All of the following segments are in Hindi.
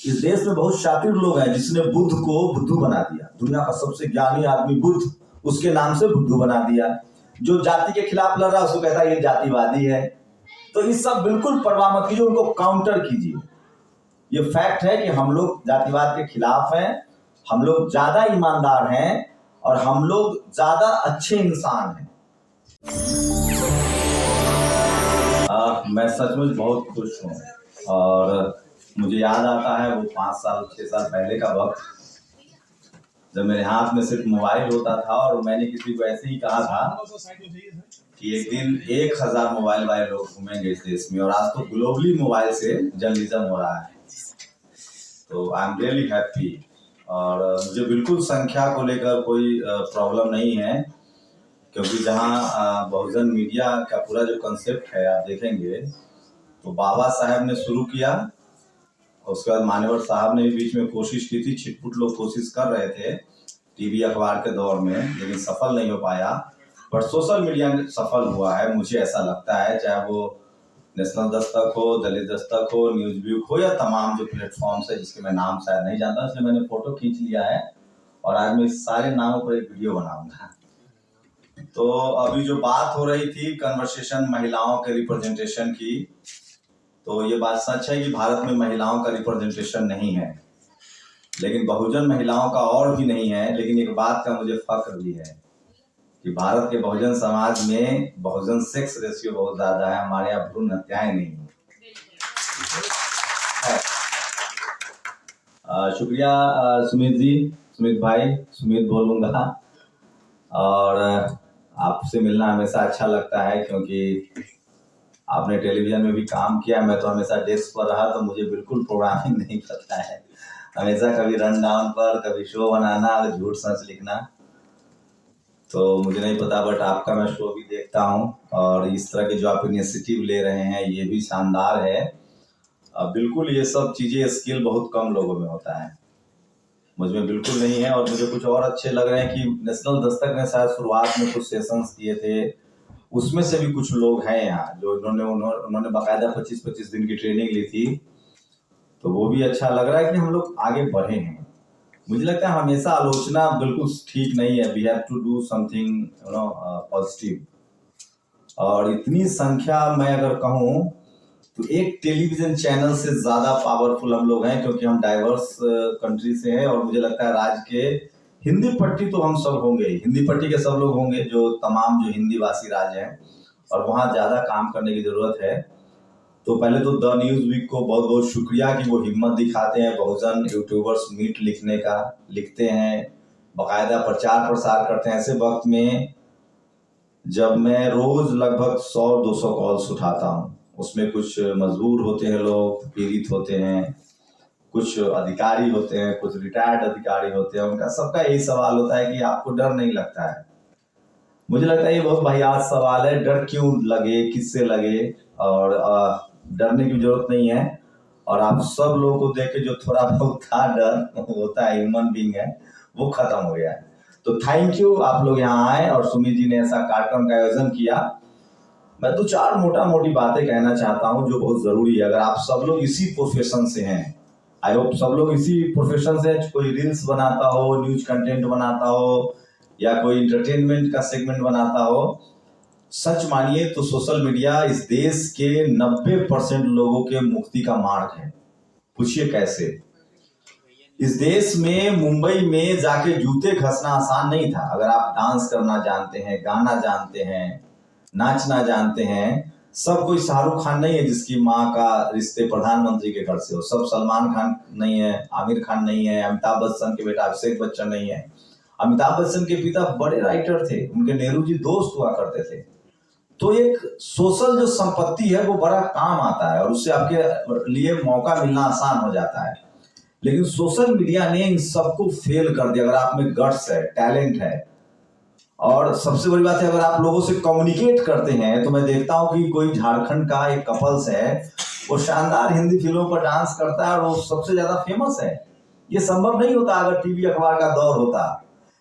इस देश में बहुत शातिर लोग हैं जिसने बुद्ध को बुद्धू बना दिया। दुनिया का सबसे ज्ञानी आदमी बुद्ध, उसके नाम से बुद्धू बना दिया। जो जाति के खिलाफ लड़ रहा है उसको कहता है ये जातिवादी है। तो इस सब बिल्कुल परवाह मत कीजिए, उनको काउंटर कीजिए। ये फैक्ट है कि हम लोग जातिवाद के खिलाफ हैं, हम लोग ज्यादा ईमानदार हैं और हम लोग ज्यादा अच्छे इंसान हैं। मैं सचमुच बहुत खुश हूँ और मुझे याद आता है वो 5 साल 6 साल पहले का वक्त, जब मेरे हाथ में सिर्फ मोबाइल होता था और मैंने किसी को ऐसे ही कहा था कि एक दिन 1000 मोबाइल वाले लोग घूमेंगे इस देश में, और आज तो ग्लोबली मोबाइल से जर्नलिज्म हो रहा है। तो आई एम रियली हैप्पी और मुझे बिल्कुल संख्या को लेकर कोई प्रॉब्लम नहीं है, क्योंकि जहाँ बहुजन मीडिया का पूरा जो कंसेप्ट है आप देखेंगे तो बाबा साहब ने शुरू किया, उसके बाद मान्यवर साहब ने भी बीच में कोशिश की थी, छिटपुट लोग कोशिश कर रहे थे टीवी अखबार के दौर में, लेकिन सफल नहीं हो पाया। पर सोशल मीडिया सफल हुआ है, मुझे ऐसा लगता है, चाहे वो नेशनल दस्तक हो, दलित दस्तक हो, न्यूज व्यूक हो, या तमाम जो प्लेटफॉर्म्स है जिसके मैं नाम शायद नहीं जानता, इसलिए मैंने फोटो खींच लिया है और आज मैं इस सारे नामों पर एक वीडियो बनाऊंगा। तो अभी जो बात हो रही थी कन्वर्सेशन महिलाओं के रिप्रेजेंटेशन की, तो ये बात सच है कि भारत में महिलाओं का रिप्रेजेंटेशन नहीं है, लेकिन बहुजन महिलाओं का और भी नहीं है। लेकिन एक बात का मुझे फख्र भी है कि भारत के बहुजन समाज में बहुजन सेक्स रेशियो बहुत ज्यादा है, हमारे यहाँ भ्रूण हत्याएं नहीं है। शुक्रिया सुमित जी, सुमित भाई, सुमित बोलूंगा। और आपसे मिलना हमेशा अच्छा लगता है, क्योंकि आपने टेलीविजन में भी काम किया, मैं तो हमेशा डेस्क पर रहा, तो मुझे बिल्कुल प्रोग्रामिंग नहीं पता है। हमेशा कभी रन डाउन पर, कभी शो बनाना, झूठ सच लिखना, तो मुझे नहीं पता। बट आपका मैं शो भी देखता हूँ और इस तरह के जो आप इनिशिएटिव ले रहे हैं ये भी शानदार है। बिल्कुल ये सब चीज़ें स्किल बहुत कम लोगों में होता है, मुझमें बिल्कुल नहीं है। और मुझे कुछ और अच्छे लग रहे हैं कि नेशनल दस्तक ने शायद शुरुआत में कुछ सेशंस किए थे, उसमें से भी कुछ लोग हैं यहाँ जो उन्होंने बाकायदा 25-25 दिन की ट्रेनिंग ली थी, तो वो भी अच्छा लग रहा है कि हम लोग आगे बढ़े हैं। मुझे लगता है हमेशा आलोचना बिल्कुल ठीक नहीं है, we have to do something positive. और इतनी संख्या मैं अगर कहूँ तो एक टेलीविजन चैनल से ज्यादा पावरफुल हम लोग हैं, क्योंकि हम डाइवर्स कंट्री से हैं। और मुझे लगता है राज्य के हिंदी पट्टी तो हम सब होंगे, हिंदी पट्टी के सब लोग होंगे, जो तमाम जो हिंदी भाषी राज्य हैं, और वहाँ ज्यादा काम करने की जरूरत है। तो पहले तो द न्यूज वीक को बहुत बहुत शुक्रिया कि वो हिम्मत दिखाते हैं बहुजन यूट्यूबर्स मीट लिखने का, लिखते हैं, बाकायदा प्रचार प्रसार करते हैं ऐसे वक्त में जब मैं रोज लगभग 100-200 कॉल्स उठाता हूँ। उसमें कुछ मजबूर होते हैं लोग, पीड़ित होते हैं, कुछ अधिकारी होते हैं, कुछ रिटायर्ड अधिकारी होते हैं, उनका सबका यही सवाल होता है कि आपको डर नहीं लगता है। मुझे लगता है ये बहुत वाहियात सवाल है, डर क्यों लगे, किससे लगे, और डरने की जरूरत नहीं है। और आप सब लोगों को देख के जो थोड़ा बहुत था डर होता है, ह्यूमन बीइंग है, वो खत्म हो गया है। तो थैंक यू, आप लोग यहाँ आए और सुमित जी ने ऐसा कार्यक्रम का आयोजन किया। मैं 2-4 मोटा मोटी बातें कहना चाहता हूँ जो बहुत जरूरी है। अगर आप सब लोग इसी प्रोफेशन से हैं, आई होप सब लोग इसी प्रोफेशन से, कोई रील्स बनाता हो, न्यूज कंटेंट बनाता हो, या कोई इंटरटेनमेंट का सेगमेंट बनाता हो, सच मानिए तो सोशल मीडिया इस देश के 90% लोगों के मुक्ति का मार्ग है। पूछिए कैसे? इस देश में मुंबई में जाके जूते घसना आसान नहीं था। अगर आप डांस करना जानते हैं, गाना जानते हैं, नाचना जानते हैं, सब कोई शाहरुख खान नहीं है जिसकी माँ का रिश्ते प्रधानमंत्री के घर से हो, सब सलमान खान नहीं है, आमिर खान नहीं है, अमिताभ बच्चन के बेटा अभिषेक बच्चन नहीं है। अमिताभ बच्चन के पिता बड़े राइटर थे, उनके नेहरू जी दोस्त हुआ करते थे। तो एक सोशल जो संपत्ति है वो बड़ा काम आता है और उससे आपके लिए मौका मिलना आसान हो जाता है। लेकिन सोशल मीडिया ने इन सबको फेल कर दिया। अगर आप में गट्स है, टैलेंट है, और सबसे बड़ी बात है अगर आप लोगों से कम्युनिकेट करते हैं, तो मैं देखता हूं कि कोई झारखंड का एक कपल्स है, वो शानदार हिंदी फिल्मों पर डांस करता है और वो सबसे ज्यादा फेमस है। ये संभव नहीं होता अगर टीवी अखबार का दौर होता,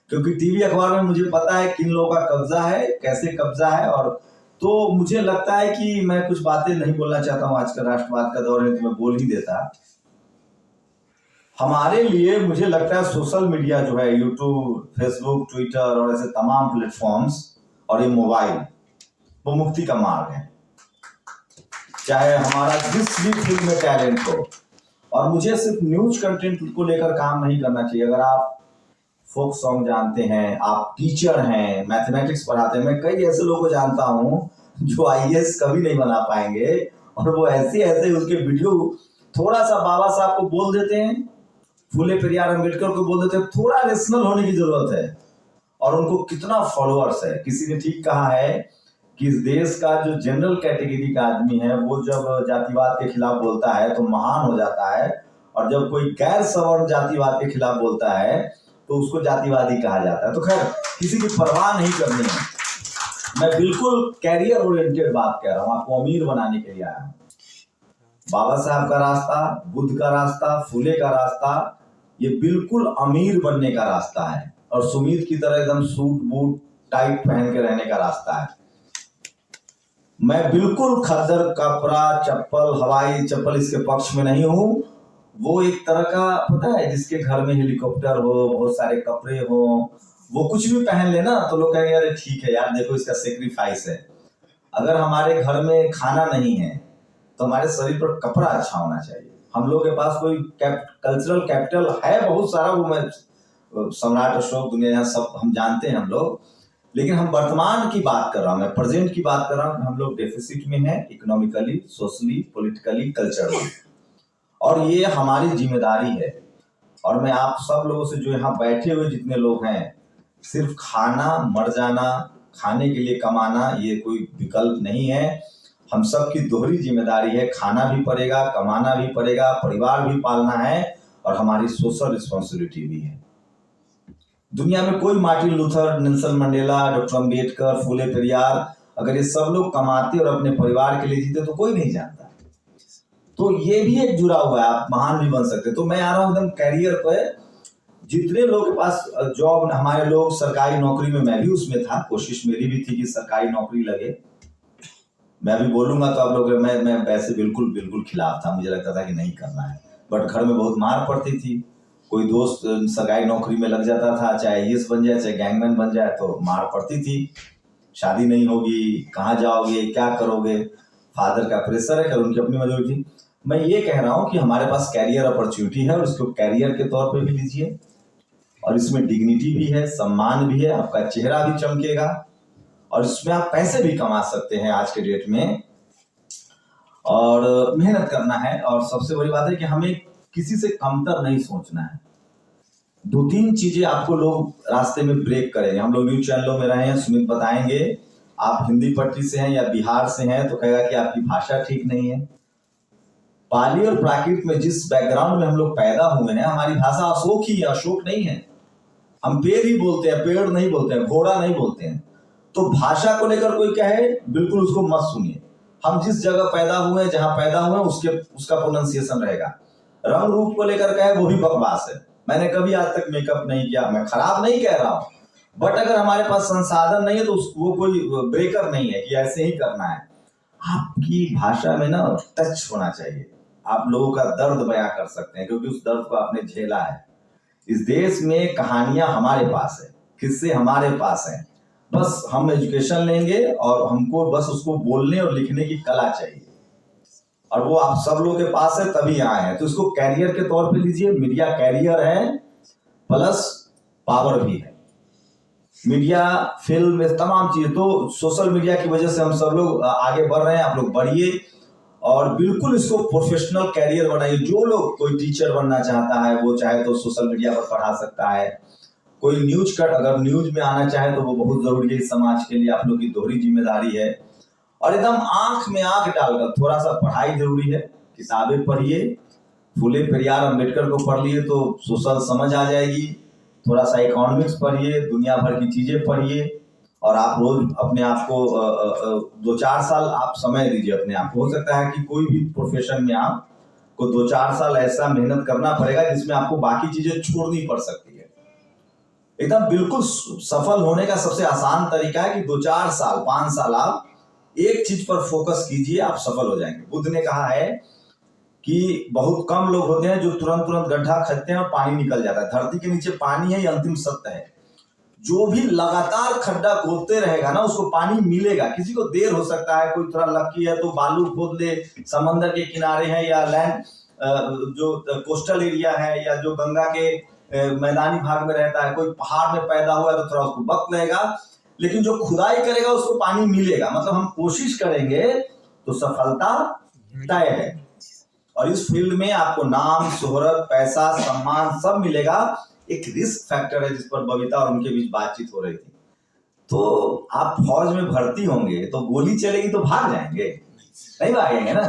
क्योंकि टीवी अखबार में मुझे पता है किन लोगों का कब्जा है, कैसे कब्जा है। और तो मुझे लगता है कि मैं कुछ बातें नहीं बोलना चाहता हूँ, आजकल राष्ट्रवाद का दौर है तो मैं बोल ही देता। हमारे लिए मुझे लगता है सोशल मीडिया जो है, यूट्यूब, फेसबुक, ट्विटर और ऐसे तमाम प्लेटफॉर्म्स और ये मोबाइल, वो मुक्ति का मार्ग है। चाहे हमारा जिस भी फील्ड में टैलेंट हो, और मुझे सिर्फ न्यूज कंटेंट को लेकर काम नहीं करना चाहिए। अगर आप फोक सॉन्ग जानते हैं, आप टीचर हैं, मैथमेटिक्स पढ़ाते हैं, मैं कई ऐसे लोगों को जानता हूं जो आईएएस कभी नहीं बना पाएंगे, और वो ऐसे ऐसे उसके वीडियो थोड़ा सा बाबा साहब को बोल देते हैं, फूले पेरियार अम्बेडकर को बोल देते हैं, थोड़ा नेशनल होने की जरूरत है, और उनको कितना फॉलोअर्स है। किसी ने ठीक कहा है कि इस देश का जो जनरल कैटेगरी का आदमी है वो जब जातिवाद के खिलाफ बोलता है तो महान हो जाता है, और जब कोई गैर सवर्ण जातिवाद के खिलाफ बोलता है तो उसको जातिवादी कहा जाता है। तो खैर, किसी की परवाह नहीं करनी है। मैं बिल्कुल कैरियर ओरिएंटेड बात कह रहा हूँ, आपको अमीर बनाने के लिए आया हूँ। बाबा साहब का रास्ता, बुद्ध का रास्ता, फूले का रास्ता, ये बिल्कुल अमीर बनने का रास्ता है, और सुमित की तरह एकदम सूट बूट टाइट पहन के रहने का रास्ता है। मैं बिल्कुल खद्दर कपड़ा, चप्पल, हवाई चप्पल इसके पक्ष में नहीं हूं। वो एक तरह का, पता है, जिसके घर में हेलीकॉप्टर हो, बहुत सारे कपड़े हो, वो कुछ भी पहन लेना तो लोग कहेंगे अरे ठीक है यार, देखो इसका सेक्रीफाइस है। अगर हमारे घर में खाना नहीं है तो हमारे शरीर पर कपड़ा अच्छा होना चाहिए। हम लोग के पास कोई कल्चरल कैपिटल है बहुत सारा, वो मैं सम्राट अशोक, दुनिया यहाँ सब हम जानते हैं हम लोग, लेकिन हम वर्तमान की बात कर रहा हूं, मैं प्रेजेंट की बात कर रहा हूं कि हम लोग डेफिसिट में हैं, इकोनॉमिकली, सोशली, पॉलिटिकली, कल्चरली, और ये हमारी जिम्मेदारी है। और मैं आप सब लोगों से, जो यहाँ बैठे हुए जितने लोग हैं, सिर्फ खाना, मर जाना, खाने के लिए कमाना, ये कोई विकल्प नहीं है। हम सब की दोहरी जिम्मेदारी है, खाना भी पड़ेगा, कमाना भी पड़ेगा, परिवार भी पालना है, और हमारी सोशल रिस्पॉन्सिबिलिटी भी है। दुनिया में कोई Martin Luther, Nelson Mandela, doctor Ambedkar, Phule Periyar, अगर ये सब लोग कमाते और अपने परिवार के लिए जीते तो कोई नहीं जानता। तो ये भी एक जुड़ा हुआ है, आप महान भी बन सकते। तो मैं आ रहा हूँ एकदम कैरियर पे। जितने लोग के पास जॉब, हमारे लोग सरकारी नौकरी में, मैं भी उसमें था, कोशिश मेरी भी थी कि सरकारी नौकरी लगे। मैं भी बोलूंगा तो आप लोग, मैं वैसे बिल्कुल बिल्कुल खिलाफ था, मुझे लगता था कि नहीं करना है, बट घर में बहुत मार पड़ती थी। कोई दोस्त सरकारी नौकरी में लग जाता था, चाहे आईएएस बन जाए, चाहे गैंगमैन बन जाए, तो मार पड़ती थी। शादी नहीं होगी, कहाँ जाओगे, क्या करोगे, फादर का प्रेशर है, खैर उनकी अपनी मजबूरी थी। मैं ये कह रहा हूँ कि हमारे पास कैरियर अपॉर्चुनिटी है, और इसको कैरियर के तौर पे भी लीजिए, और इसमें डिग्निटी भी है, सम्मान भी है, आपका चेहरा भी चमकेगा, और इसमें आप पैसे भी कमा सकते हैं आज के डेट में। और मेहनत करना है, और सबसे बड़ी बात है कि हमें किसी से कमतर नहीं सोचना है। दो तीन चीजें आपको लोग रास्ते में ब्रेक करेंगे। हम लोग न्यूज चैनलों में रहे हैं, सुमित बताएंगे, आप हिंदी पट्टी से हैं या बिहार से हैं तो कहेगा कि आपकी भाषा ठीक नहीं है। पाली और प्राकृत में जिस बैकग्राउंड में हम लोग पैदा हुए हैं, हमारी भाषा अशोक ही है, अशोक नहीं है। हम पेड़ ही बोलते हैं, पेड़ नहीं बोलते हैं, घोड़ा नहीं बोलते हैं। तो भाषा को लेकर कोई कहे, बिल्कुल उसको मत सुनिए। हम जिस जगह पैदा हुए, जहां पैदा हुए, उसका प्रोनाउंसिएशन रहेगा। रंग रूप को लेकर कहे, वो भी बकवास है। मैंने कभी आज तक मेकअप नहीं किया, मैं खराब नहीं कह रहा हूं, बट अगर हमारे पास संसाधन नहीं है तो वो कोई ब्रेकर नहीं है कि ऐसे ही करना है। आपकी भाषा में ना टच होना चाहिए, आप लोगों का दर्द बयां कर सकते हैं, क्योंकि उस दर्द को आपने झेला है। इस देश में कहानियां हमारे पास है, किस्से हमारे पास हैं, बस हम एजुकेशन लेंगे और हमको बस उसको बोलने और लिखने की कला चाहिए, और वो आप सब लोगों के पास है, तभी आए हैं। तो इसको कैरियर के तौर पे लीजिए। मीडिया कैरियर है प्लस पावर भी है। मीडिया, फिल्म, तमाम चीजें, तो सोशल मीडिया की वजह से हम सब लोग आगे बढ़ रहे हैं। आप लोग बढ़िए, और बिल्कुल इसको प्रोफेशनल कैरियर बनाइए। जो लोग, कोई टीचर बनना चाहता है वो चाहे तो सोशल मीडिया पर पढ़ा सकता है। कोई न्यूज का, अगर न्यूज में आना चाहे तो वो बहुत जरूरी है समाज के लिए, आप लोग की दोहरी जिम्मेदारी है। और एकदम आंख में आंख डालकर थोड़ा सा पढ़ाई जरूरी है। किताबें पढ़िए, फूले पेरियार अम्बेडकर को पढ़ लिए तो सोशल समझ आ जाएगी। थोड़ा सा इकोनॉमिक्स पढ़िए, दुनिया भर की चीजें पढ़िए, और आप रोज अपने आप को 2-4 साल आप समय दीजिए अपने आप को। हो सकता है कि कोई भी प्रोफेशन में आपको 2-4 साल ऐसा मेहनत करना पड़ेगा जिसमें आपको बाकी चीजें छोड़नी पड़ सकती है। एकदम बिल्कुल सफल होने का सबसे आसान तरीका है कि 2-4 साल, 5 साल आप एक चीज पर फोकस कीजिए, आप सफल हो जाएंगे। बुद्ध ने कहा है कि बहुत कम लोग होते हैं जो तुरंत तुरंत गड्ढा खोदते हैं और पानी निकल जाता है। धरती के नीचे पानी है, ये अंतिम सत्य है। जो भी लगातार खड्डा खोदते रहेगा ना, उसको पानी मिलेगा। किसी को देर हो सकता है, कोई थोड़ा लकी है तो बालू खोद ले, समंदर के किनारे है या लैंड जो कोस्टल एरिया है या जो गंगा के मैदानी भाग में रहता है, कोई पहाड़ में पैदा हुआ है तो थोड़ा उसको वक्त लगेगा, लेकिन जो खुदाई करेगा उसको पानी मिलेगा। मतलब हम कोशिश करेंगे तो सफलता तय है। और इस फील्ड में आपको नाम, शोहरत, पैसा, सम्मान सब मिलेगा। एक रिस्क फैक्टर है जिस पर बबीता और उनके बीच बातचीत हो रही थी। तो आप फौज में भर्ती होंगे तो गोली चलेगी तो भाग जाएंगे, नहीं भागेंगे ना।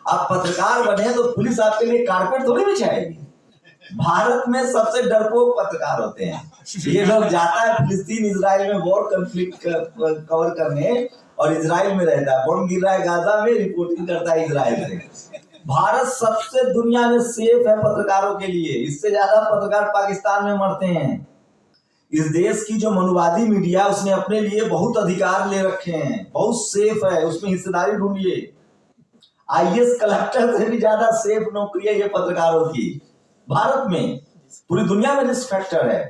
आप पत्रकार बने तो पुलिस आपके लिए कारपेट थोड़ी बिछाएगी। भारत में सबसे डरपोक पत्रकार होते हैं। ये लोग जाता है फिलिस्तीन इजराइल में वॉर कंफ्लिक्ट कवर करने, और इजराइल में रहता है, बम गिर रहा है गाजा में, रिपोर्टिंग करता है इजराइल से। भारत सबसे दुनिया में सेफ है पत्रकारों के लिए। इससे ज्यादा पत्रकार पाकिस्तान में मरते हैं। इस देश की जो मनुवादी मीडिया, उसने अपने लिए बहुत अधिकार ले रखे हैं, बहुत सेफ है, उसमें हिस्सेदारी ढूंढिए। आईएएस कलेक्टर से भी ज्यादा सेफ नौकरी है ये पत्रकारों की भारत में। पूरी दुनिया में रिस्क फैक्टर है,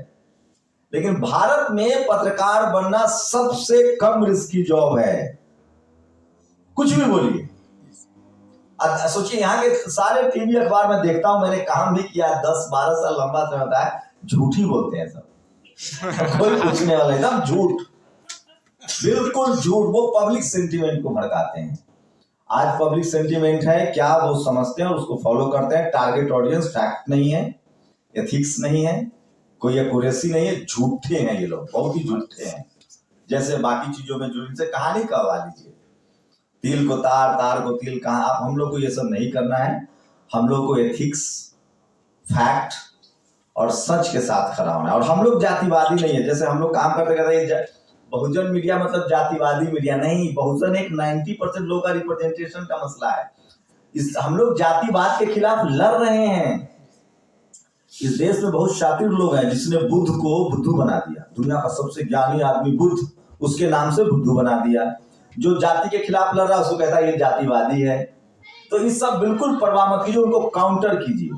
लेकिन भारत में पत्रकार बनना सबसे कम रिस्की जॉब है। कुछ भी बोलिए। सोचिए, यहाँ के सारे टीवी अखबार में देखता हूं, मैंने काम भी किया 10-12 साल, लंबा समय होता है, झूठ ही बोलते हैं सब। कोई पूछने वाला एकदम झूठ, बिल्कुल झूठ। वो पब्लिक सेंटिमेंट को भड़काते हैं। आज पब्लिक सेंटिमेंट है क्या, वो समझते हैं और उसको फॉलो करते हैं। टारगेट ऑडियंस फैक्ट नहीं है, एथिक्स नहीं है, कोई एक्यूरेसी नहीं है, झूठे हैं ये लोग, बहुत ही झूठे हैं। जैसे बाकी चीजों में जो इनसे कहानी कहवा लीजिए, तिल को तार, तार को तिल कहा। आप हम लोग को ये सब नहीं करना है। हम लोग को एथिक्स, फैक्ट और सच के साथ खड़ा होना है। और हम लोग जातिवादी नहीं है। जैसे हम लोग काम करते करते बहुजन मीडिया मतलब जातिवादी मीडिया नहीं। बहुजन एक 90% लोग का रिप्रेजेंटेशन का मसला है। हम लोग जातिवाद के खिलाफ लड़ रहे हैं। इस देश में बहुत शातिर लोग हैं जिसने बुद्ध को बुद्धू बना दिया। दुनिया का सबसे ज्ञानी आदमी बुद्ध, उसके नाम से बुद्धू बना दिया। जो जाति के खिलाफ लड़ रहा है उसको कहता है ये जातिवादी है। तो ये सब बिल्कुल परवाह मत कीजिए, उनको काउंटर कीजिए।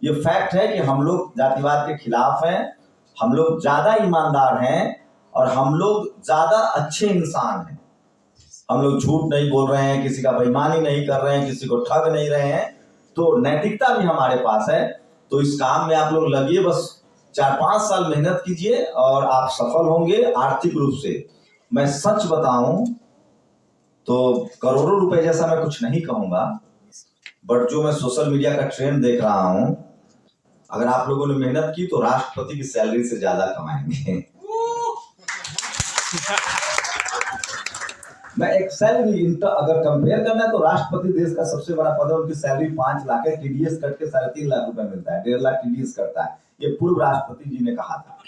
ये फैक्ट है कि हम लोग जातिवाद के खिलाफ हैं, हम लोग ज्यादा ईमानदार हैं और हम लोग ज्यादा अच्छे इंसान हैं। हम लोग झूठ नहीं बोल रहे हैं, किसी का बेईमानी नहीं कर रहे हैं, किसी को ठग नहीं रहे हैं। तो नैतिकता भी हमारे पास है। तो इस काम में आप लोग लगिए, बस 4-5 साल मेहनत कीजिए और आप सफल होंगे आर्थिक रूप से। मैं सच बताऊं तो करोड़ों रुपए जैसा मैं कुछ नहीं कहूंगा, बट जो मैं सोशल मीडिया का ट्रेंड देख रहा हूं, अगर आप लोगों ने मेहनत की तो राष्ट्रपति की सैलरी से ज्यादा कमाएंगे। मैं एक सैलरी अगर कंपेयर करना है तो राष्ट्रपति देश का सबसे बड़ा पद है, उनकी सैलरी 5 लाख है। टीडीएस कट के 3.5 लाख रुपए मिलता है, 1.5 लाख टीडीएस करता है। ये पूर्व राष्ट्रपति जी ने कहा था।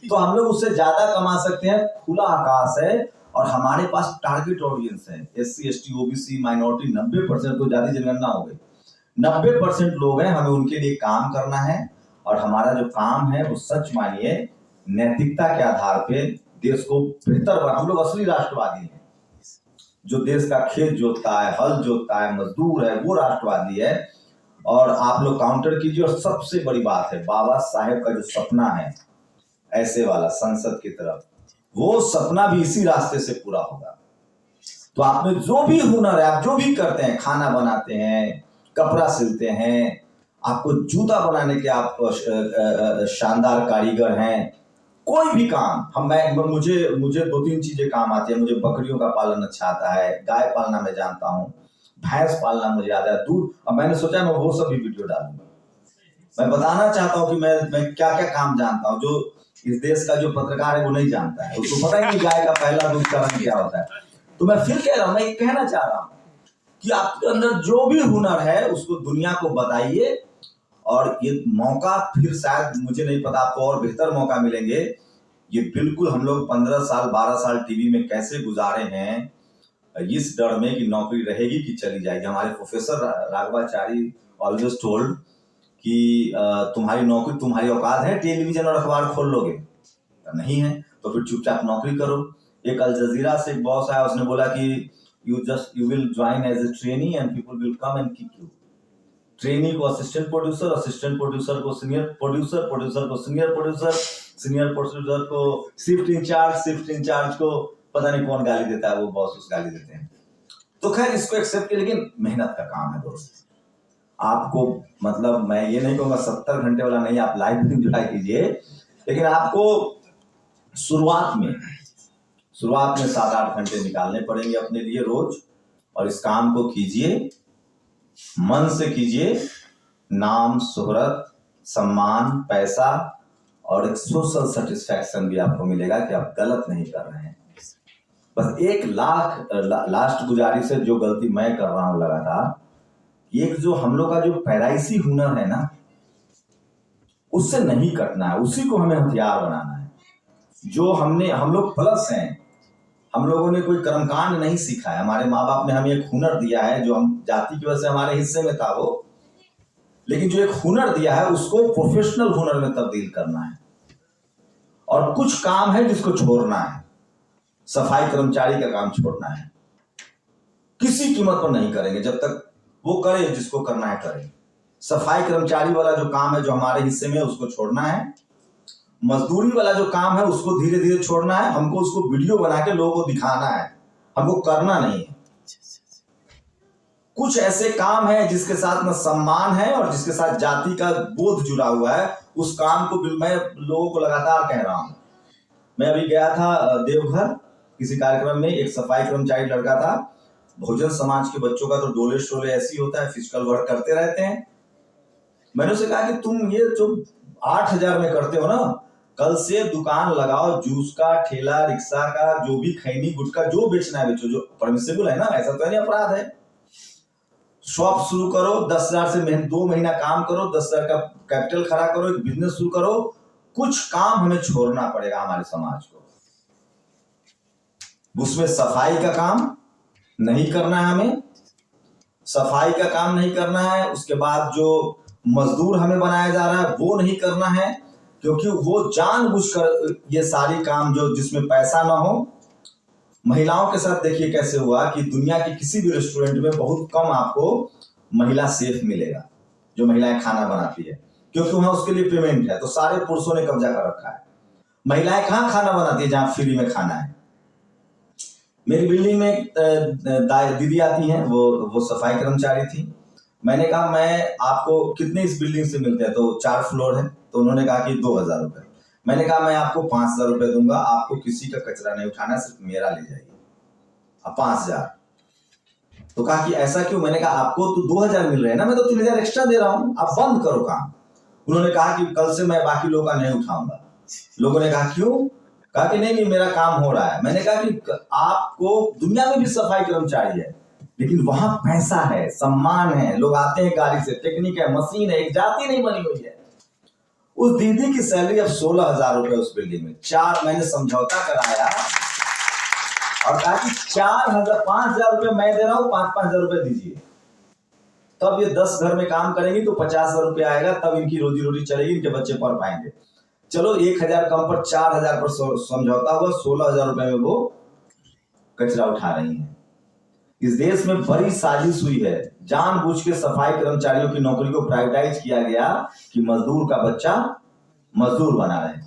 तो हम लोग उससे ज्यादा कमा सकते हैं। खुला आकाश है और हमारे पास टारगेट ऑडियंस है। SC ST OBC माइनॉरिटी 90% को ज्यादा जनगणना हो गई। 90% लोग हैं, हमें उनके लिए काम करना है। और हमारा जो काम है वो सच मानिए नैतिकता के आधार पे देश को बेहतर बना। हम लोग असली राष्ट्रवादी हैं। जो देश का खेत जोतता है, हल जोतता है, मजदूर है, वो राष्ट्रवादी है। और आप लोग काउंटर कीजिए। और सबसे बड़ी बात है, बाबा साहेब का जो सपना है ऐसे वाला संसद की तरफ, वो सपना भी इसी रास्ते से पूरा होगा। तो आप में जो भी हुनर है, आप जो भी करते हैं, खाना बनाते हैं, कपड़ा सिलते हैं, आपको जूता बनाने के आप शानदार कारीगर हैं, कोई भी काम मुझे 2-3 चीजें काम आती है। मुझे बकरियों का पालन अच्छा आता है, गाय पालना मैं जानता हूँ, भैंस पालना मुझे आता है, दूध। और मैंने सोचा मैं वो सब भी वीडियो डालूंगा। मैं बताना चाहता हूँ कि मैं क्या क्या काम जानता हूँ, जो इस देश का जो पत्रकार है वो नहीं जानता है। उसको पता ही नहीं गाय का पहला दूध का रंग क्या होता है। तो मैं फिर कह रहा हूँ, मैं कहना चाह रहा हूँ कि आपके अंदर जो भी हुनर है उसको दुनिया को बताइए। और ये मौका फिर शायद, मुझे नहीं पता, आपको और बेहतर मौका मिलेंगे। ये बिल्कुल हम लोग 15 साल 12 साल टीवी में कैसे गुजारे हैं, इस डर में कि नौकरी रहेगी कि चली जाएगी। हमारे प्रोफेसर राघवाचारी ऑलवेज टोल्ड कि तुम्हारी नौकरी, तुम्हारी औकात है टेलीविजन और अखबार खोल लोगे? नहीं है तो फिर चुपचाप नौकरी करो। एक अल जजीरा से एक बॉस आया, उसने बोला कि you will join as a trainee and people will come and kick you. Trainee को असिस्टेंट प्रोड्यूसर, असिस्टेंट प्रोड्यूसर को सीनियर प्रोड्यूसर, प्रोड्यूसर को सीनियर प्रोड्यूसर, सीनियर प्रोड्यूसर को शिफ्ट इंचार्ज, शिफ्ट इंचार्ज को पता नहीं कौन गाली देता है, वो बॉस उस गाली देते हैं। तो खैर इसको एक्सेप्ट किया, लेकिन मेहनत का काम है दोस्त। आपको मतलब मैं ये नहीं कहूँगा 70 घंटे वाला नहीं, आप लाइफ भी इंजॉय कीजिए, लेकिन आपको शुरुआत में 7-8 घंटे निकालने पड़ेंगे अपने लिए रोज, और इस काम को कीजिए, मन से कीजिए। नाम, शोहरत, सम्मान, पैसा और एक सोशल सेटिस्फैक्शन भी आपको मिलेगा कि आप गलत नहीं कर रहे हैं। बस एक लास्ट गुजारिश है, जो गलती मैं कर रहा हूं लगातार, एक जो हम लोग का जो पैदाइशी हुनर है ना, उससे नहीं कटना है, उसी को हमें हथियार बनाना है। जो हम लोग प्लस हैं, हम लोगों ने कोई कर्मकांड नहीं सीखा है, हमारे माँ बाप ने हमें एक हुनर दिया है जो हम जाति की वजह से हमारे हिस्से में था वो, लेकिन जो एक हुनर दिया है उसको प्रोफेशनल हुनर में तब्दील करना है। और कुछ काम है जिसको छोड़ना है, सफाई कर्मचारी का काम छोड़ना है, किसी कीमत पर नहीं करेंगे, जब तक वो करे जिसको करना है करे। सफाई कर्मचारी वाला जो काम है जो हमारे हिस्से में, उसको छोड़ना है। मजदूरी वाला जो काम है उसको धीरे धीरे छोड़ना है, हमको उसको वीडियो बना के लोगों को दिखाना है, हमको करना नहीं है। कुछ ऐसे काम है जिसके साथ में सम्मान है और जिसके साथ जाति का बोध जुड़ा हुआ है, उस काम को मैं लोगों को लगातार कह रहा हूं। मैं अभी गया था देवघर किसी कार्यक्रम में, एक सफाई कर्मचारी लड़का था, बहुजन समाज के बच्चों का तो डोले शोले ऐसी होता है, फिजिकल वर्क करते रहते हैं। मैंने उसे कहा कि तुम ये जो 8,000 में करते हो ना, कल से दुकान लगाओ, जूस का ठेला, रिक्शा का, जो भी खैनी गुटखा जो बेचना है बेचो, जो परमिसेबल है ना, ऐसा तो नहीं अपराध है। शॉप शुरू करो, 10,000 से 2 महीना काम करो, 10,000 का कैपिटल खड़ा करो, एक बिजनेस शुरू करो। कुछ काम हमें छोड़ना पड़ेगा हमारे समाज को, उसमें सफाई का काम नहीं करना है, हमें सफाई का काम नहीं करना है। उसके बाद जो मजदूर हमें बनाया जा रहा है वो नहीं करना है, क्योंकि वो जानबूझकर ये सारी काम जो जिसमें पैसा ना हो। महिलाओं के साथ देखिए कैसे हुआ कि दुनिया के किसी भी रेस्टोरेंट में बहुत कम आपको महिला शेफ मिलेगा जो महिलाएं खाना बनाती है, क्योंकि वहां उसके लिए पेमेंट है। तो सारे पुरुषों ने कब्जा कर रखा है। महिलाएं कहाँ खाना बनाती है जहां फ्री में खाना है। मेरी बिल्डिंग में दीदी आती हैं, वो सफाई कर्मचारी थी। मैंने कहा मैं आपको कितने इस बिल्डिंग से मिलते हैं, तो 4 फ्लोर है, तो उन्होंने कहा कि 2,000 रुपए। मैंने कहा मैं आपको 5,000 रुपए दूंगा, आपको किसी का कचरा नहीं उठाना, सिर्फ मेरा ले जाइए। अब 5,000। तो कहा कि ऐसा क्यों? मैंने कहा आपको तो 2,000 मिल रहे हैं ना, मैं तो 3,000 एक्स्ट्रा दे रहा हूं, आप बंद करो काम। उन्होंने कहा कि कल से मैं बाकी लोगों का नहीं उठाऊंगा। लोगों ने कहा क्यों? कहा कि नहीं मेरा काम हो रहा है। मैंने कहा कि आपको दुनिया में भी सफाई कर्मचारी है, लेकिन वहां पैसा है, सम्मान है, लोग आते हैं गाड़ी से, टेक्निक है, मशीन है, एक जाति नहीं बनी हुई है। उस दीदी की सैलरी अब 16,000 रुपए उस बिल्डिंग में। 4 मैंने समझौता कराया और कहा कि 5,000 रुपए मैं दे रहा हूं, 5,000 रुपए दीजिए, तब ये 10 घर में काम करेंगी तो 50,000 रुपए आएगा, तब इनकी रोजी रोटी चलेगी, इनके बच्चे पढ़ पाएंगे। चलो 1,000 कम पर 4,000 पर समझौता हुआ, 16,000 रुपए में वो कचरा उठा रही हैं। इस देश में बड़ी साजिश हुई है, जानबूझ के सफाई कर्मचारियों की नौकरी को प्राइवेटाइज किया गया कि मजदूर का बच्चा मजदूर बना रहे।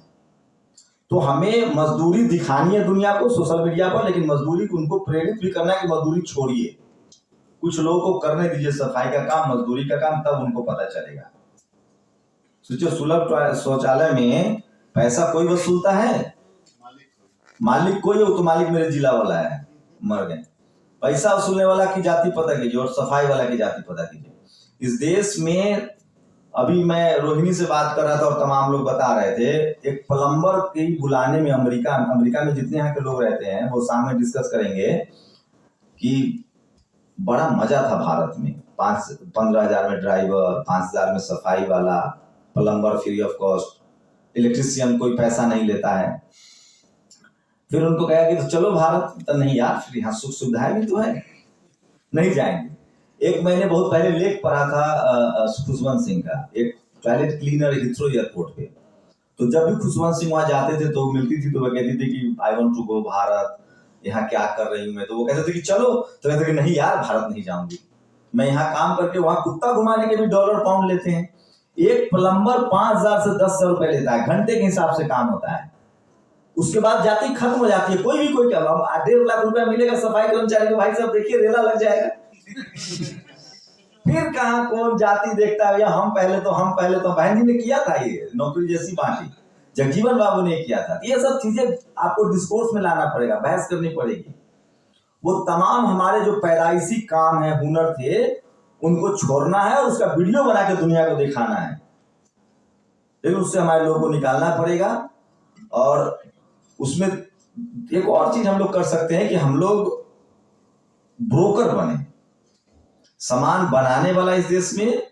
तो हमें मजदूरी दिखानी है दुनिया को सोशल मीडिया पर, लेकिन मजदूरी को उनको प्रेरित भी करना है कि मजदूरी छोड़िए, कुछ लोगों को करने दीजिए सफाई का काम, मजदूरी का काम, तब उनको पता चलेगा। सोचो सुलभ शौचालय में पैसा कोई वसूलता है? मालिक कोई हो तो मालिक मेरे जिला वाला है, मर गए। पैसा वसूलने वाला की जाति पता कीजिए और सफाई वाला की जाति पता कीजिए। इस देश में अभी मैं रोहिणी से बात कर रहा था और तमाम लोग बता रहे थे, एक प्लम्बर की बुलाने में अमेरिका में जितने यहाँ के लोग रहते हैं वो सामने डिस्कस करेंगे कि बड़ा मजा था भारत में। 15,000 में ड्राइवर, 5,000 में सफाई वाला, plumber free of cost, electrician कोई पैसा नहीं लेता है। फिर उनको कहा कि तो चलो भारत, तो नहीं यार यहाँ सुख सुविधाएं भी तो है, नहीं जाएंगे। एक मैंने बहुत पहले लेख पढ़ा था खुशवंत सिंह का, एक टॉयलेट क्लीनर हिथ्रो एयरपोर्ट पे। तो जब भी खुशवंत सिंह वहां जाते थे तो मिलती थी तो वो कहती थी कि I want to go Bharat, यहाँ क्या कर रही हूँ मैं। तो वो कहते थे कि चलो, तो कहते थे कि नहीं यार भारत नहीं जाऊंगी। मैं यहाँ काम करके वहां कुत्ता घुमाने के भी डॉलर पाउंड लेते हैं। एक प्लम्बर 5,000 से 10,000 रुपए लेता है, घंटे के हिसाब से काम होता है। उसके बाद जाति खत्म हो जाती है। कोई भी कोई क्या 1.5 लाख रुपया मिलेगा सफाई कर्मचारी को, भाई साहब देखिए रेला लग जाएगा। फिर कहां कौन जाति देखता है? हम पहले तो बहन जी ने किया था ये नौकरी जैसी बांटी, जगजीवन बाबू ने किया था। ये सब चीजें आपको डिस्कोर्स में लाना पड़ेगा, बहस करनी पड़ेगी। वो तमाम हमारे जो पैदाइशी काम है, हुनर थे, उनको छोड़ना है और उसका वीडियो बना के दुनिया को दिखाना है। लेकिन उससे हमारे लोगों को निकालना पड़ेगा। और उसमें एक और चीज हम लोग कर सकते हैं कि हम लोग ब्रोकर बने। सामान बनाने वाला इस देश में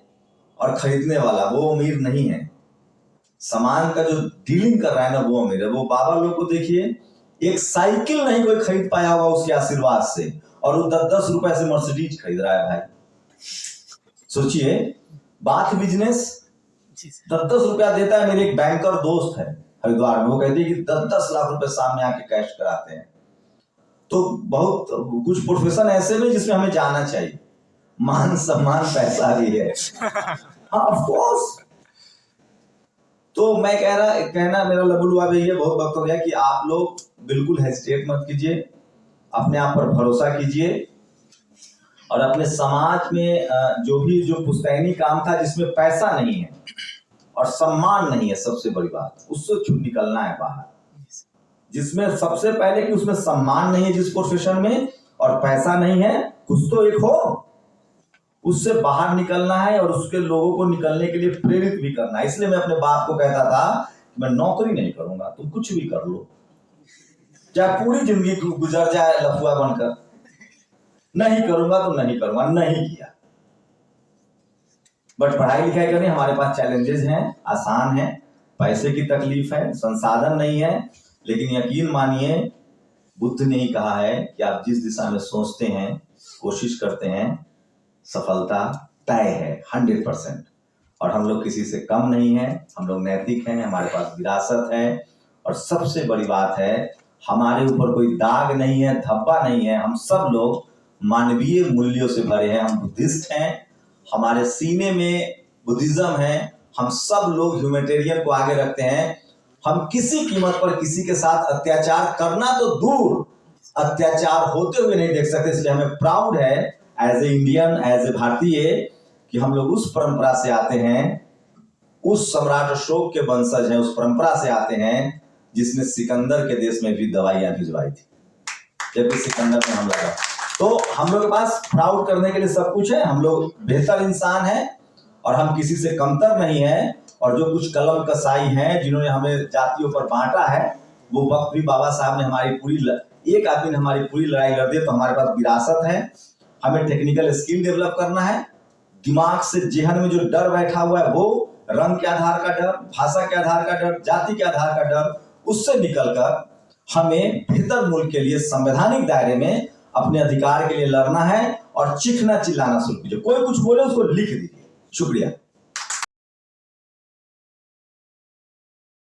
और खरीदने वाला वो अमीर नहीं है। सामान का जो डीलिंग कर रहा है ना वो अमीर है। वो बाबा लोग को देखिए, एक साइकिल नहीं कोई खरीद पाया होगा उसके आशीर्वाद से, और वो 10-10 रुपए से मर्सिडीज खरीद रहा है। भाई सोचिए, बात बिजनेस 10-10 रुपया देता है। मेरे एक बैंकर दोस्त है हरिद्वार में, वो कहते हैं कि 10-10 लाख रुपए सामने आके कैश कराते हैं। तो बहुत कुछ प्रोफेशन ऐसे में जिसमें हमें जाना चाहिए, मान सम्मान पैसा भी है। हाँ ऑफ कोर्स। तो मैं कहना मेरा लबुलुआ भी है, बहुत वक्त हो गया कि आप लोग बिल्कुल हेजिटेट मत कीजिए, अपने आप पर भरोसा कीजिए और अपने समाज में जो पुश्तैनी काम था जिसमें पैसा नहीं है और सम्मान नहीं है, सबसे बड़ी बात, उससे छूट निकलना है बाहर। जिसमें सबसे पहले कि उसमें सम्मान नहीं है जिस प्रोफेशन में, और पैसा नहीं है, कुछ तो एक हो, उससे बाहर निकलना है और उसके लोगों को निकलने के लिए प्रेरित भी करना है। इसलिए मैं अपने बाप को कहता था कि मैं नौकरी नहीं करूंगा, तुम कुछ भी कर लो, चाहे पूरी जिंदगी गुजर जाए लफुआ बनकर, नहीं करूंगा तो नहीं करूंगा। नहीं किया। बट पढ़ाई लिखाई करनी हमारे पास चैलेंजेस हैं, आसान है, पैसे की तकलीफ है, संसाधन नहीं है, लेकिन यकीन मानिए बुद्ध ने ही कहा है कि आप जिस दिशा में सोचते हैं, कोशिश करते हैं, सफलता तय है 100%। और हम लोग किसी से कम नहीं है, हम लोग नैतिक हैं, हमारे पास विरासत है, और सबसे बड़ी बात है हमारे ऊपर कोई दाग नहीं है, धब्बा नहीं है। हम सब लोग मानवीय मूल्यों से भरे हैं। हम बुद्धिस्ट हैं, हमारे सीने में बुद्धिज्म है। हम सब लोग ह्यूमैनिटेरियन को आगे रखते हैं। हम किसी कीमत पर किसी के साथ अत्याचार करना तो दूर, अत्याचार होते हुए नहीं देख सकते। इसलिए हमें प्राउड है as a Indian, as a भारतीय, कि हम लोग उस परंपरा से आते हैं, उस सम्राट अशोक के वंशज हैं, उस परंपरा से आते हैं जिसने सिकंदर के देश में भी दवाइयां भिजवाई थी जबकि सिकंदर ने हमला किया। तो हम लोग के पास प्राउड करने के लिए सब कुछ है। हम लोग बेहतर इंसान हैं और हम किसी से कमतर नहीं है। और जो कुछ कलम कसाई हैं जिन्होंने हमें जातियों पर बांटा है, वो वक्त भी बाबा साहब ने हमारी एक आदमी ने हमारी पूरी लड़ाई लड़ दी। तो हमारे पास विरासत है, हमें टेक्निकल स्किल डेवलप करना है। दिमाग से जेहन में जो डर बैठा हुआ है, वो रंग के आधार का डर, भाषा के आधार का डर, जाति के आधार का डर, उससे निकलकर हमें बेहतर मुल्क के लिए संवैधानिक दायरे में अपने अधिकार के लिए लड़ना है। और चीखना चिल्लाना शुरू कीजिए। कोई कुछ बोले उसको लिख दीजिए। शुक्रिया।